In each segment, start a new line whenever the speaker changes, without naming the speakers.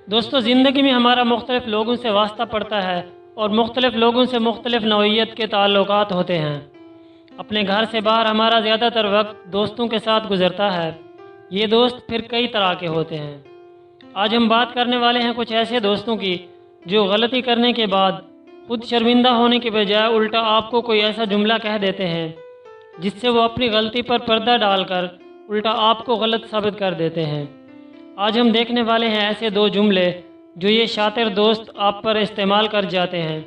دوستو، زندگی میں ہمارا مختلف لوگوں سے واسطہ پڑتا ہے اور مختلف لوگوں سے مختلف نوعیت کے تعلقات ہوتے ہیں۔ اپنے گھر سے باہر ہمارا زیادہ تر وقت دوستوں کے ساتھ گزرتا ہے۔ یہ دوست پھر کئی طرح کے ہوتے ہیں۔ آج ہم بات کرنے والے ہیں کچھ ایسے دوستوں کی جو غلطی کرنے کے بعد خود شرمندہ ہونے کے بجائے الٹا آپ کو کوئی ایسا جملہ کہہ دیتے ہیں جس سے وہ اپنی غلطی پر پردہ ڈال کر الٹا آپ کو غلط ثابت کر دیتے ہیں۔ آج ہم دیکھنے والے ہیں ایسے دو جملے جو یہ شاطر دوست آپ پر استعمال کر جاتے ہیں،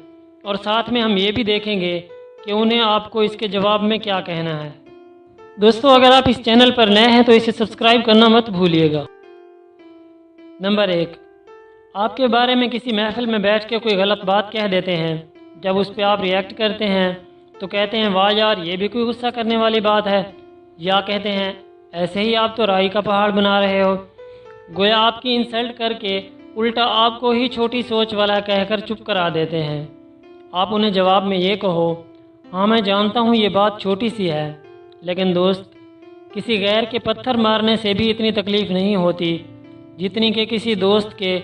اور ساتھ میں ہم یہ بھی دیکھیں گے کہ انہیں آپ کو اس کے جواب میں کیا کہنا ہے۔ دوستو، اگر آپ اس چینل پر نئے ہیں تو اسے سبسکرائب کرنا مت بھولیے گا۔ نمبر 1، آپ کے بارے میں کسی محفل میں بیٹھ کے کوئی غلط بات کہہ دیتے ہیں۔ جب اس پہ آپ ریئیکٹ کرتے ہیں تو کہتے ہیں واہ یار، یہ بھی کوئی غصہ کرنے والی بات ہے، یا کہتے ہیں ایسے ہی آپ تو رائی کا پہاڑ بنا رہے ہو۔ گویا آپ کی انسلٹ کر کے الٹا آپ کو ہی چھوٹی سوچ والا کہہ کر چپ کرا دیتے ہیں۔ آپ انہیں جواب میں یہ کہو، ہاں میں جانتا ہوں یہ بات چھوٹی سی ہے، لیکن دوست، کسی غیر کے پتھر مارنے سے بھی اتنی تکلیف نہیں ہوتی جتنی کہ کسی دوست کے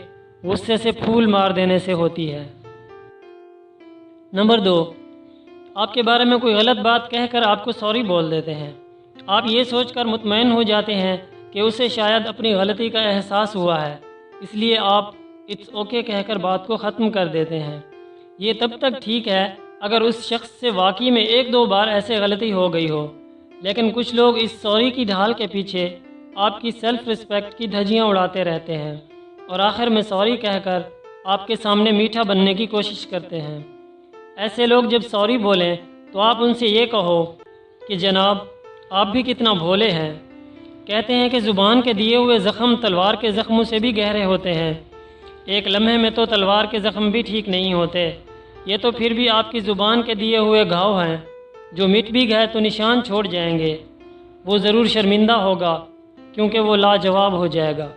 غصے سے پھول مار دینے سے ہوتی ہے۔ نمبر 2، آپ کے بارے میں کوئی غلط بات کہہ کر آپ کو سوری بول دیتے ہیں۔ آپ یہ سوچ کر مطمئن ہو جاتے ہیں کہ اسے شاید اپنی غلطی کا احساس ہوا ہے، اس لیے آپ اٹس اوکے کہہ کر بات کو ختم کر دیتے ہیں۔ یہ تب تک ٹھیک ہے اگر اس شخص سے واقعی میں 1-2 بار ایسے غلطی ہو گئی ہو، لیکن کچھ لوگ اس سوری کی ڈھال کے پیچھے آپ کی سیلف رسپیکٹ کی دھجیاں اڑاتے رہتے ہیں اور آخر میں سوری کہہ کر آپ کے سامنے میٹھا بننے کی کوشش کرتے ہیں۔ ایسے لوگ جب سوری بولیں تو آپ ان سے یہ کہو کہ جناب، آپ بھی کتنا بھولے ہیں۔ کہتے ہیں کہ زبان کے دیے ہوئے زخم تلوار کے زخموں سے بھی گہرے ہوتے ہیں۔ ایک لمحے میں تو تلوار کے زخم بھی ٹھیک نہیں ہوتے، یہ تو پھر بھی آپ کی زبان کے دیے ہوئے گھاؤ ہیں، جو مٹ بھی گئے تو نشان چھوڑ جائیں گے۔ وہ ضرور شرمندہ ہوگا کیونکہ وہ لاجواب ہو جائے گا۔